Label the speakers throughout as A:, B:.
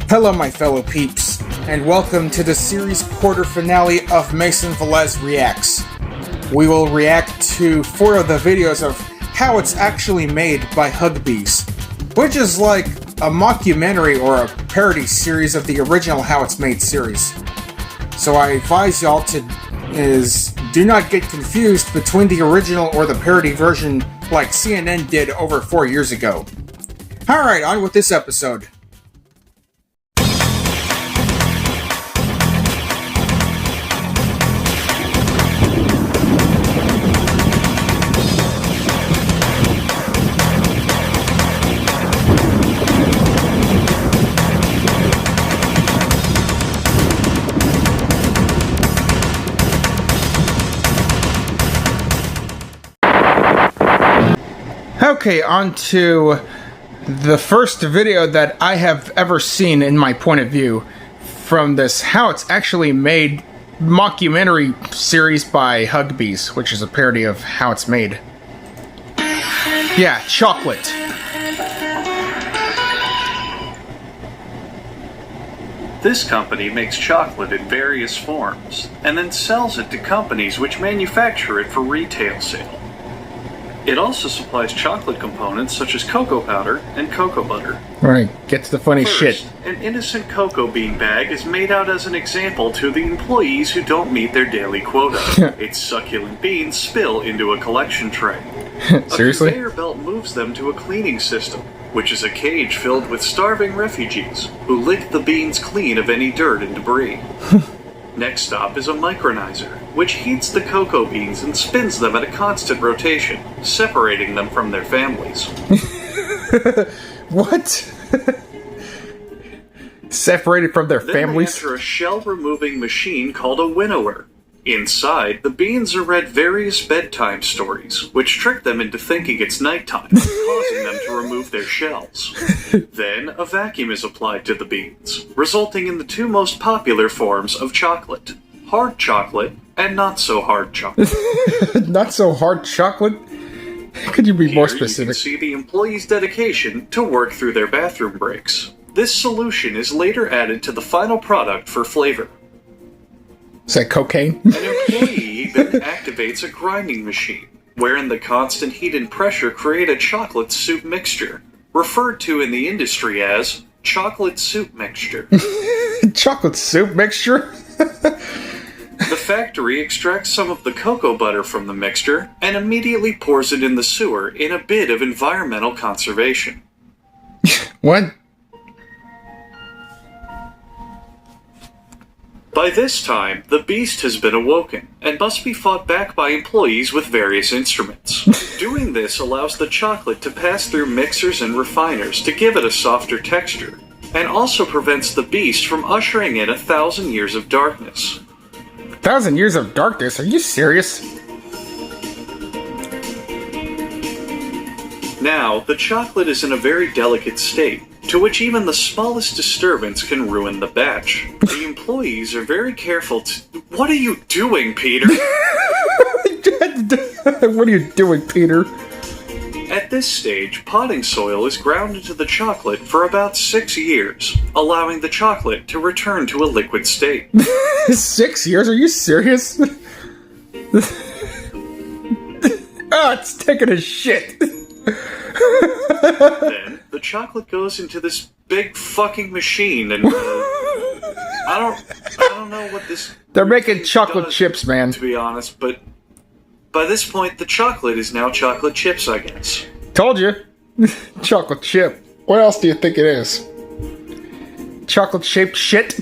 A: Hello my fellow peeps, and welcome to the series quarter finale of Mason Velez Reacts. We will react to 4 of the videos of how it's actually made by Huggbees, which is like a mockumentary or a parody series of the original How It's Made series. So I advise y'all to do not get confused between the original or the parody version like CNN did over 4 years ago. Alright, on with this episode. Okay, on to the first video that I have ever seen in my point of view from this How It's Actually Made mockumentary series by Huggbees, which is a parody of How It's Made. Yeah, chocolate.
B: This company makes chocolate in various forms, and then sells it to companies which manufacture it for retail sale. It also supplies chocolate components such as cocoa powder and cocoa butter.
A: Right, get to the funny shit.
B: An innocent cocoa bean bag is made out as an example to the employees who don't meet their daily quota. Its succulent beans spill into a collection tray.
A: Seriously?
B: A conveyor belt moves them to a cleaning system, which is a cage filled with starving refugees who lick the beans clean of any dirt and debris. Next stop is a micronizer, which heats the cocoa beans and spins them at a constant rotation, separating them from their families.
A: What? Separated from their families?
B: Then they enter a shell-removing machine called a winnower. Inside, the beans are read various bedtime stories, which trick them into thinking it's nighttime, causing them to remove their shells. Then, a vacuum is applied to the beans, resulting in the 2 most popular forms of chocolate: hard chocolate and not so hard chocolate.
A: Not so hard chocolate? Could you be more specific?
B: You can see the employees' dedication to work through their bathroom breaks. This solution is later added to the final product for flavor.
A: Is that cocaine?
B: An employee then activates a grinding machine, wherein the constant heat and pressure create a chocolate soup mixture, referred to in the industry as chocolate soup mixture.
A: Chocolate soup mixture?
B: The factory extracts some of the cocoa butter from the mixture and immediately pours it in the sewer in a bid of environmental conservation.
A: What?
B: By this time, the beast has been awoken, and must be fought back by employees with various instruments. Doing this allows the chocolate to pass through mixers and refiners to give it a softer texture, and also prevents the beast from ushering in 1,000 years of darkness.
A: 1,000 years of darkness? Are you serious?
B: Now, the chocolate is in a very delicate state, to which even the smallest disturbance can ruin the batch. The employees are very careful to... What are you doing, Peter?
A: What are you doing, Peter?
B: At this stage, potting soil is ground into the chocolate for about 6 years, allowing the chocolate to return to a liquid state.
A: 6 years? Are you serious? Oh, it's taking a shit.
B: Then, the chocolate goes into this big fucking machine, and I don't know what this...
A: They're making chocolate chips, man.
B: To be honest, but by this point, the chocolate is now chocolate chips, I guess.
A: Told you. Chocolate chip. What else do you think it is? Chocolate-shaped shit?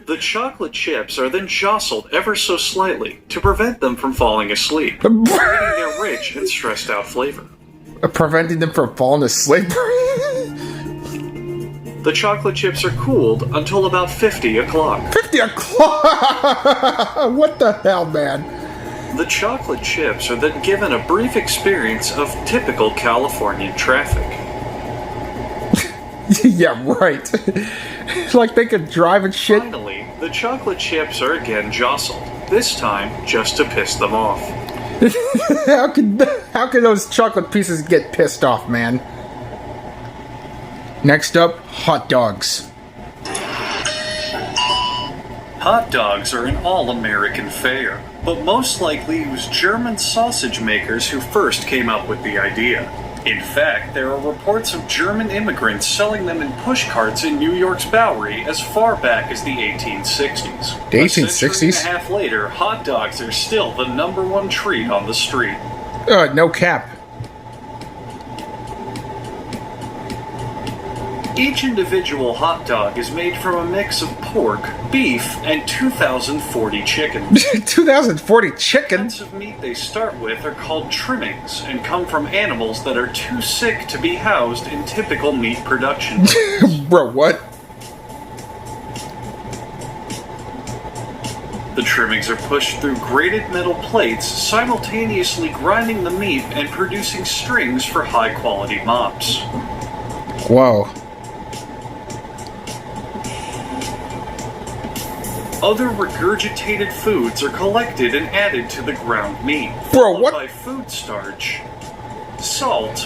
B: The chocolate chips are then jostled ever so slightly to prevent them from falling asleep, creating their rich and stressed out flavor.
A: Preventing them from falling asleep?
B: The chocolate chips are cooled until about 50 o'clock.
A: 50 o'clock? What the hell, man?
B: The chocolate chips are then given a brief experience of typical Californian traffic.
A: Yeah, right. Like they could drive and shit.
B: Finally, the chocolate chips are again jostled, this time just to piss them off.
A: How could those chocolate pieces get pissed off, man? Next up, hot dogs.
B: Hot dogs are an all-American fare, but most likely it was German sausage makers who first came up with the idea. In fact, there are reports of German immigrants selling them in pushcarts in New York's Bowery as far back as the 1860s.
A: The 1860s?
B: A century and a half later, hot dogs are still the #1 treat on the street.
A: No cap.
B: Each individual hot dog is made from a mix of pork, beef, and 2,040 chickens.
A: 2,040
B: The
A: chicken?
B: kinds of meat they start with are called trimmings and come from animals that are too sick to be housed in typical meat production.
A: Bro, what?
B: The trimmings are pushed through grated metal plates, simultaneously grinding the meat and producing strings for high-quality mops.
A: Whoa.
B: Other regurgitated foods are collected and added to the ground meat,
A: Bro,
B: followed
A: what?
B: by food starch, salt,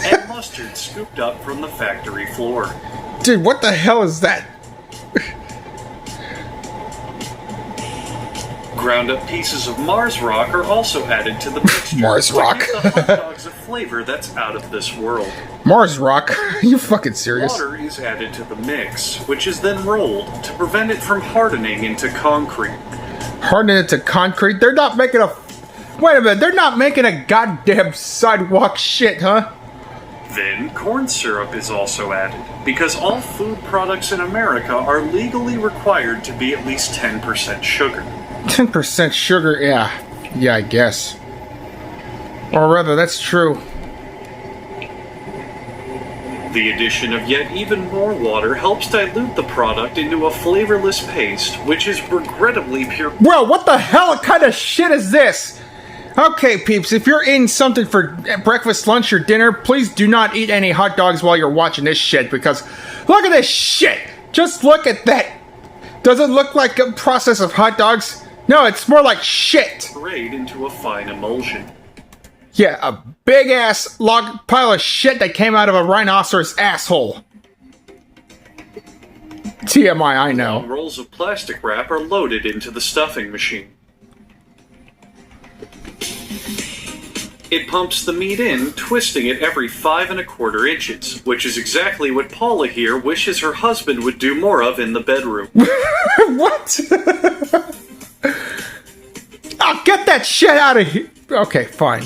B: and mustard scooped up from the factory floor.
A: Dude, what the hell is that?
B: Ground up pieces of Mars rock are also added to the mixture.
A: Mars rock.
B: To give the hot dogs a flavor that's out of this world.
A: Mars rock? You fucking serious?
B: Water is added to the mix, which is then rolled to prevent it from hardening into concrete.
A: Harden it to concrete? They're not making a... Wait a minute, they're not making a goddamn sidewalk shit, huh?
B: Then corn syrup is also added, because all food products in America are legally required to be at least 10% sugar.
A: 10% sugar, yeah. Yeah, I guess. Or rather, that's true.
B: The addition of yet even more water helps dilute the product into a flavorless paste, which is regrettably pure.
A: Bro, what the hell kind of shit is this? Okay, peeps, if you're eating something for breakfast, lunch, or dinner, please do not eat any hot dogs while you're watching this shit, because look at this shit! Just look at that! Does it look like a process of hot dogs? No, it's more like shit!
B: Parade into a fine emulsion.
A: Yeah, a big-ass log pile of shit that came out of a rhinoceros asshole. TMI, I know.
B: Rolls of plastic wrap are loaded into the stuffing machine. It pumps the meat in, twisting it every 5 1/4 inches, which is exactly what Paula here wishes her husband would do more of in the bedroom.
A: What? Oh, get that shit out of here! Okay, fine.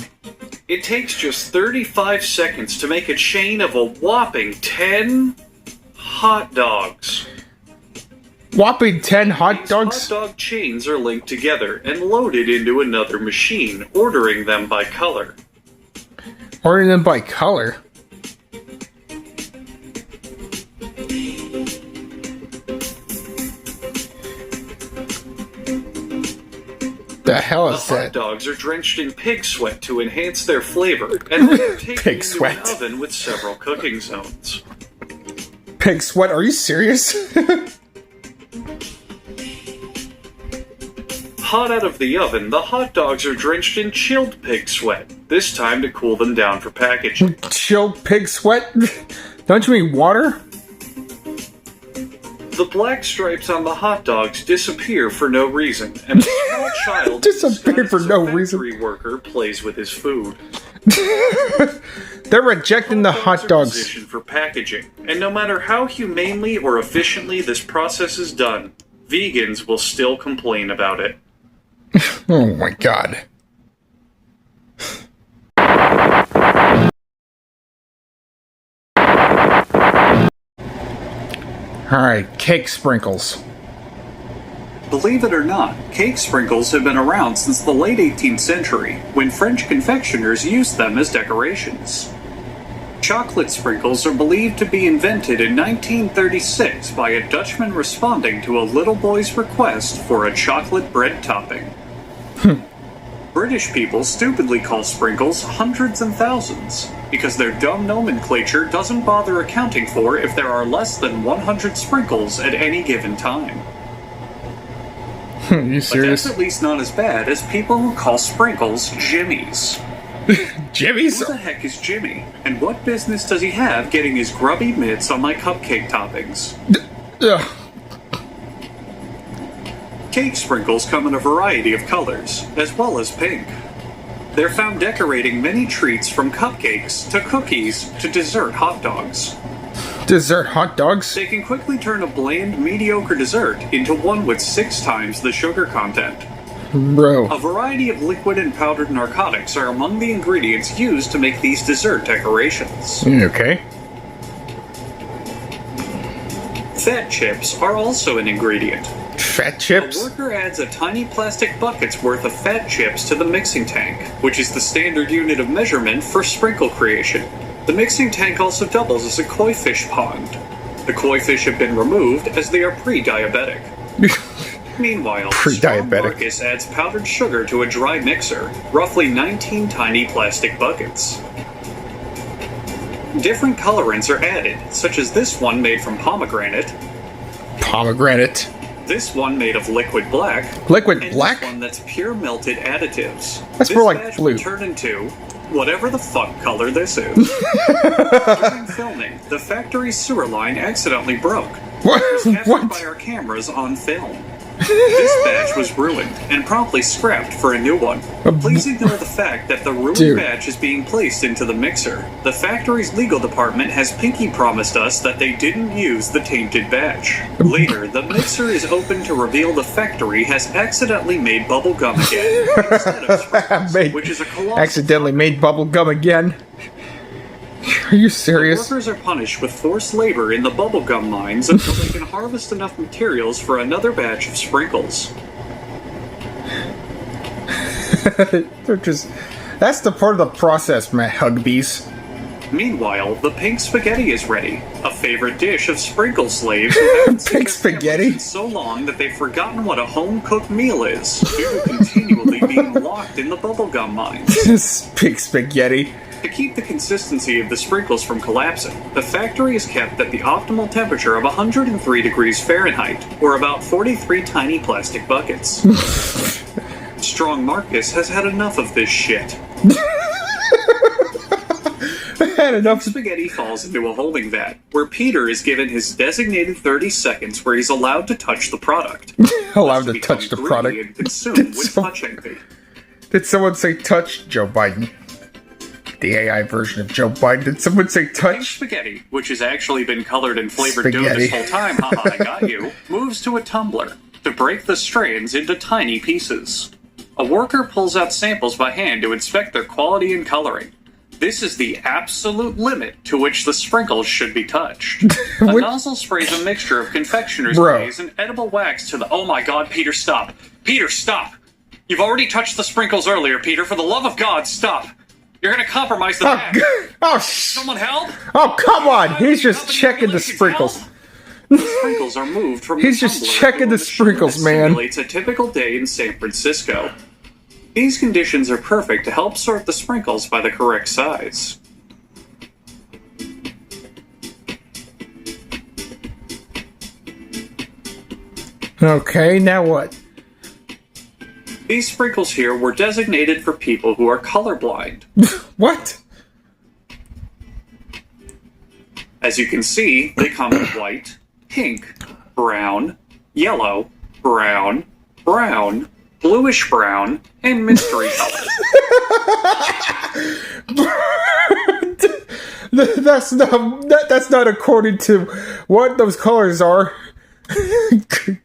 B: It takes just 35 seconds to make a chain of a whopping 10 hot dogs.
A: Whopping 10 hot
B: These
A: dogs?
B: hot dog chains are linked together and loaded into another machine, ordering them by color.
A: Ordering them by color? The hell is
B: The hot
A: that?
B: dogs are drenched in pig sweat to enhance their flavor, and then taken
A: Pig
B: into
A: sweat.
B: an oven with several cooking zones.
A: Pig sweat? Are you serious?
B: Hot out of the oven, the hot dogs are drenched in chilled pig sweat, this time to cool them down for packaging.
A: Chilled pig sweat? Don't you mean water?
B: The black stripes on the hot dogs disappear for no reason, and a small child
A: Disappeared for
B: disguised as
A: no
B: a
A: reason.
B: factory worker plays with his food.
A: They're rejecting the hot
B: are
A: dogs.
B: positioned for packaging, and no matter how humanely or efficiently this process is done, vegans will still complain about it.
A: Oh my god. Alright, cake sprinkles.
B: Believe it or not, cake sprinkles have been around since the late 18th century, when French confectioners used them as decorations. Chocolate sprinkles are believed to be invented in 1936 by a Dutchman responding to a little boy's request for a chocolate bread topping. British people stupidly call sprinkles hundreds and thousands, because their dumb nomenclature doesn't bother accounting for if there are less than 100 sprinkles at any given time.
A: You
B: But
A: serious?
B: that's at least not as bad as people who call sprinkles jimmies.
A: Jimmy's?
B: Who the heck is Jimmy? And what business does he have getting his grubby mitts on my cupcake toppings?
A: Ugh.
B: Cake sprinkles come in a variety of colors, as well as pink. They're found decorating many treats from cupcakes to cookies to dessert hot dogs.
A: Dessert hot dogs?
B: They can quickly turn a bland, mediocre dessert into one with 6 times the sugar content.
A: Bro.
B: A variety of liquid and powdered narcotics are among the ingredients used to make these dessert decorations.
A: Okay.
B: Fat chips are also an ingredient.
A: Fat chips?
B: A worker adds a tiny plastic bucket's worth of fat chips to the mixing tank, which is the standard unit of measurement for sprinkle creation. The mixing tank also doubles as a koi fish pond. The koi fish have been removed as they are pre-diabetic. Meanwhile, Strong Marcus adds powdered sugar to a dry mixer, roughly 19 tiny plastic buckets. Different colorants are added, such as this one made from pomegranate.
A: Pomegranate.
B: This one made of liquid black.
A: Liquid
B: and
A: black?
B: This one that's pure melted additives.
A: That's more like blue.
B: Will turn into whatever the fuck color this is. During filming, the factory sewer line accidentally broke.
A: What?
B: It was captured
A: What?
B: by our cameras on film. This batch was ruined and promptly scrapped for a new one. Please ignore the fact that the ruined batch is being placed into the mixer. The factory's legal department has pinky promised us that they didn't use the tainted batch. Later, the mixer is open to reveal the factory has accidentally made bubble gum again instead of sprinkles, which is a colossal...
A: Accidentally made bubble gum again? Are you serious?
B: The workers are punished with forced labor in the bubblegum mines until they can harvest enough materials for another batch of sprinkles.
A: They're just... That's the part of the process, man, Huggbees.
B: Meanwhile, the pink spaghetti is ready, a favorite dish of sprinkle slaves who haven't seen
A: Pink spaghetti?
B: in so long that they've forgotten what a home-cooked meal is, due to continually being locked in the bubblegum mines.
A: This pink spaghetti.
B: To keep the consistency of the sprinkles from collapsing, the factory is kept at the optimal temperature of 103 degrees Fahrenheit, or about 43 tiny plastic buckets. Strong Marcus has had enough of this shit.
A: Had enough.
B: Spaghetti falls into a holding vat, where Peter is given his designated 30 seconds where he's allowed to touch the product.
A: Allowed to touch the product.
B: And consumed with touch envy.
A: Did someone say touch? Joe Biden. The AI version of Joe Biden. Did someone say touch?
B: Pink spaghetti, which has actually been colored and flavored dough this whole time, haha, I got you, moves to a tumbler to break the strands into tiny pieces. A worker pulls out samples by hand to inspect their quality and coloring. This is the absolute limit to which the sprinkles should be touched. A nozzle sprays a mixture of confectioner's glaze and edible wax to the... Oh my god, Peter, stop. Peter, stop. You've already touched the sprinkles earlier, Peter. For the love of God, stop. You're gonna compromise the batch. Someone help!
A: Oh, come on! He's just checking the sprinkles.
B: The sprinkles are moved from
A: He's just checking the sprinkles, man.
B: Simulates a typical day in San Francisco. These conditions are perfect to help sort the sprinkles by the correct size.
A: Okay, now what?
B: These sprinkles here were designated for people who are colorblind.
A: What?
B: As you can see, they come in white, pink, brown, yellow, brown, brown, bluish brown, and mystery color.
A: That's not according to what those colors are.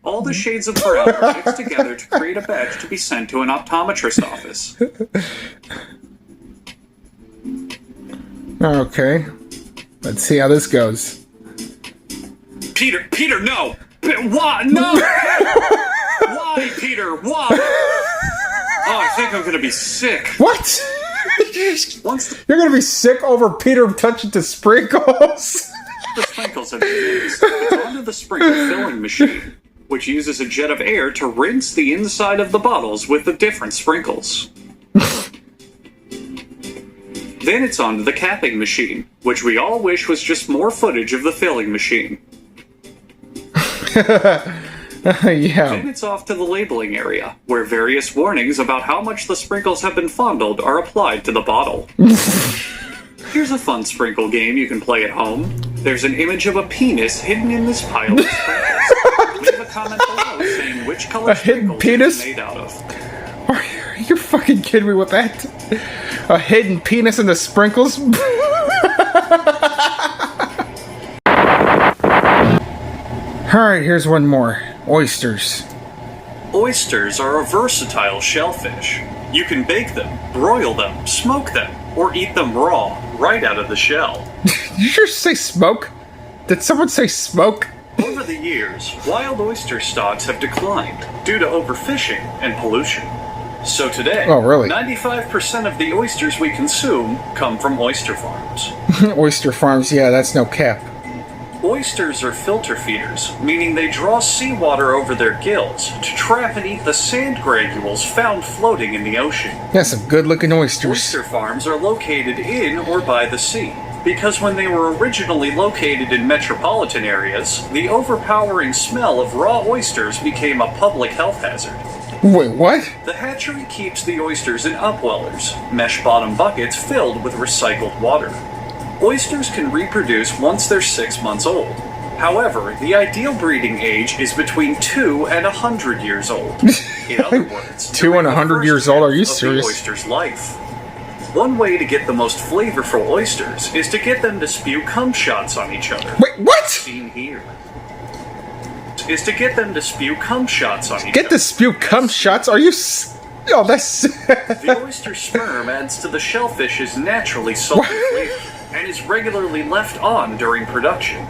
B: All the shades of brown are mixed together to create a batch to be sent to an optometrist office.
A: Okay. Let's see how this goes.
B: Peter, no! Why? No! Why, Peter? Why? Oh, I think I'm gonna be sick.
A: What? You're gonna be sick over Peter touching the sprinkles?
B: The sprinkles have been mixed. It's onto the sprinkle filling machine, which uses a jet of air to rinse the inside of the bottles with the different sprinkles. Then it's onto the capping machine, which we all wish was just more footage of the filling machine.
A: Yeah.
B: Then it's off to the labeling area, where various warnings about how much the sprinkles have been fondled are applied to the bottle. Here's a fun sprinkle game you can play at home. There's an image of a penis hidden in this pile of sprinkles. Leave a comment below saying which color
A: hidden
B: sprinkles
A: penis?
B: it's made out of.
A: Are you fucking kidding me with that? A hidden penis in the sprinkles? Alright, here's one more. Oysters.
B: Oysters are a versatile shellfish. You can bake them, broil them, smoke them, or eat them raw, right out of the shell.
A: Did you just say smoke? Did someone say smoke?
B: Over the years, wild oyster stocks have declined due to overfishing and pollution. So today,
A: Oh, really?
B: 95% of the oysters we consume come from oyster farms.
A: Oyster farms, yeah, that's no cap.
B: Oysters are filter feeders, meaning they draw seawater over their gills to trap and eat the sand granules found floating in the ocean.
A: Yeah, some good looking oysters.
B: Oyster farms are located in or by the sea, because when they were originally located in metropolitan areas, the overpowering smell of raw oysters became a public health hazard.
A: Wait, what?
B: The hatchery keeps the oysters in upwellers, mesh-bottom buckets filled with recycled water. Oysters can reproduce once they're 6 months old. However, the ideal breeding age is between 2 and 100 years old. In other words,
A: 2 and 100 years old? Are you serious?
B: The oyster's life. One way to get the most flavorful oysters is to get them to spew cum shots on each other.
A: Wait, what?
B: Seen here. Is to get them to spew cum shots on each other.
A: Get the spew cum shots? Are you Oh, that's...
B: The oyster sperm adds to the shellfish's naturally salty flavor and is regularly left on during production.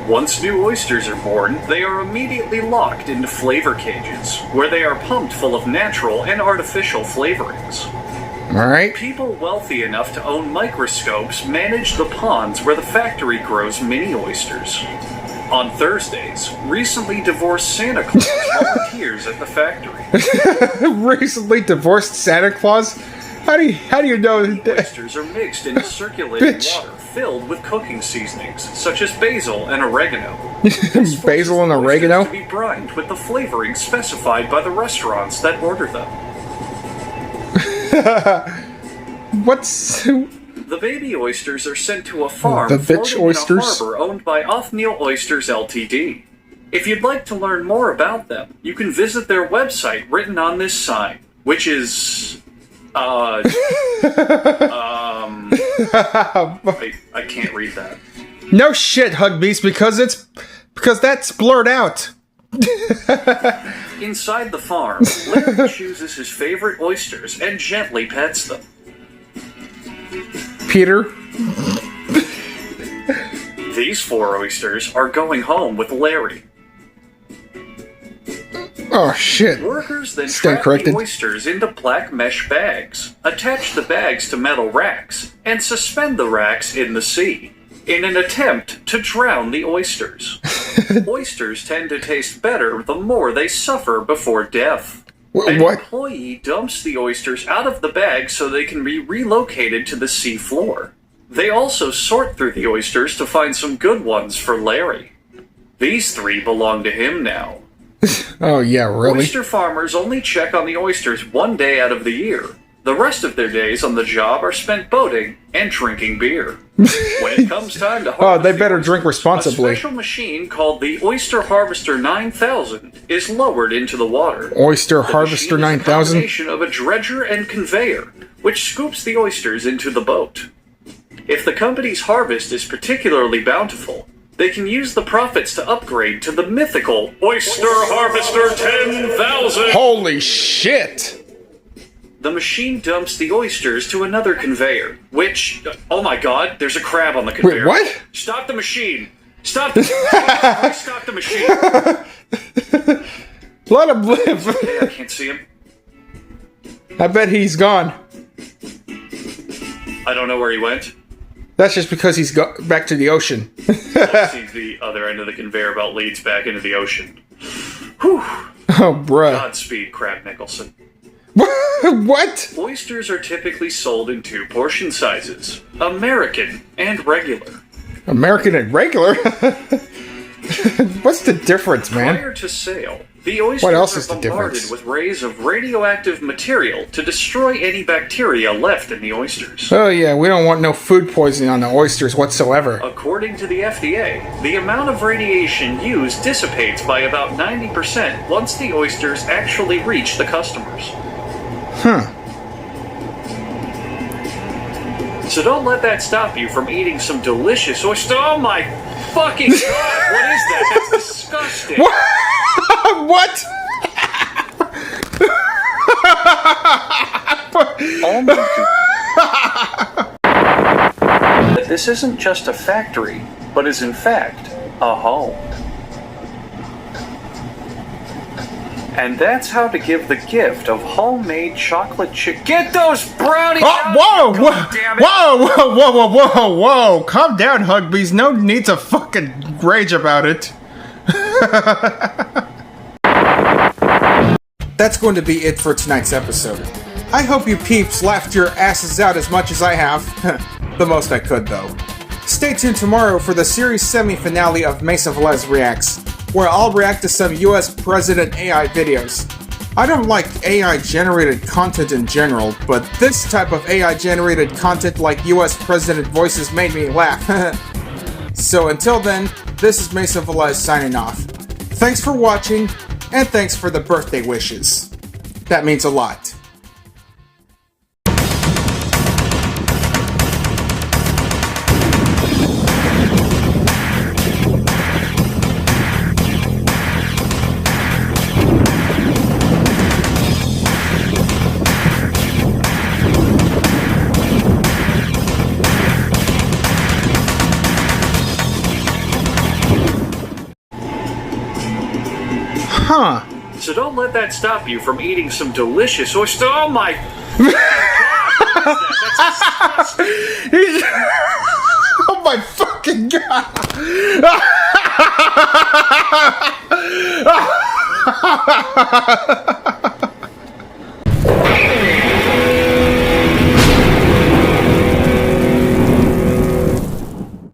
B: Once new oysters are born, they are immediately locked into flavor cages, where they are pumped full of natural and artificial flavorings.
A: Alright.
B: People wealthy enough to own microscopes manage the ponds where the factory grows mini oysters. On Thursdays, recently divorced Santa Claus volunteers at the factory.
A: Recently divorced Santa Claus? How do you know that?
B: Oysters are mixed in circulating water filled with cooking seasonings, such as basil and oregano.
A: Basil and
B: Oysters
A: oregano?
B: to be brined with the flavoring specified by the restaurants that order them.
A: What's...
B: The baby oysters are sent to a farm
A: The bitch
B: floating
A: oysters?
B: in a harbor owned by Othniel Oysters Ltd. If you'd like to learn more about them, you can visit their website written on this sign, which is... I can't read that.
A: No shit, Huggbees, because that's blurred out.
B: Inside the farm, Larry chooses his favorite oysters and gently pets them.
A: Peter?
B: These 4 oysters are going home with Larry.
A: Oh shit.
B: Workers then
A: Stand
B: trap
A: corrected.
B: the oysters into black mesh bags, attach the bags to metal racks, and suspend the racks in the sea, in an attempt to drown the oysters. Oysters tend to taste better the more they suffer before death. An
A: What?
B: employee dumps the oysters out of the bag so they can be relocated to the sea floor. They also sort through the oysters to find some good ones for Larry. These 3 belong to him now.
A: Oh yeah, really?
B: Oyster farmers only check on the oysters 1 day out of the year. The rest of their days on the job are spent boating and drinking beer. When it comes time to harvest
A: they better
B: the
A: drink
B: oysters,
A: responsibly.
B: A special machine called the Oyster Harvester 9000 is lowered into the water.
A: Oyster
B: The
A: Harvester
B: machine is a
A: 9000?
B: combination of a dredger and conveyor, which scoops the oysters into the boat. If the company's harvest is particularly bountiful, they can use the profits to upgrade to the mythical Oyster Harvester 10,000.
A: Holy shit!
B: The machine dumps the oysters to another conveyor, which... Oh my god, there's a crab on the conveyor.
A: Wait, what?
B: Stop the machine! Stop the... Stop the machine!
A: Let him live!
B: Hey, I can't see him.
A: I bet he's gone.
B: I don't know where he went.
A: That's just because he's back to the ocean.
B: Let's see the other end of the conveyor belt leads back into the ocean. Whew.
A: Oh, bruh.
B: Godspeed, Crab Nicholson.
A: What?
B: Oysters are typically sold in 2 portion sizes, American and regular.
A: American and regular? What's the difference, man?
B: Prior to sale, the oysters
A: What else
B: are
A: is the
B: bombarded
A: difference?
B: with rays of radioactive material to destroy any bacteria left in the oysters.
A: Oh yeah, we don't want no food poisoning on the oysters whatsoever.
B: According to the FDA, the amount of radiation used dissipates by about 90% once the oysters actually reach the customers.
A: Huh.
B: So don't let that stop you from eating some delicious oyster. Oh my fucking god, what is that? That's disgusting.
A: What?
B: Oh my god. This isn't just a factory, but is in fact a home. And that's how to give the gift of homemade chocolate chip. Get those brownies out!
A: Whoa!
B: God damn it.
A: Whoa! Calm down, Huggbees. No need to fucking rage about it. That's going to be it for tonight's episode. I hope you peeps laughed your asses out as much as I have. The most I could, though. Stay tuned tomorrow for the series semi-finale of Mesa Velez Reacts, where I'll react to some US President AI videos. I don't like AI-generated content in general, but this type of AI-generated content like US President voices made me laugh. So until then, this is Mesa Velez signing off. Thanks for watching, and thanks for the birthday wishes. That means a lot. Huh.
B: So don't let that stop you from eating some delicious oyster. Oh my
A: Oh my fucking god!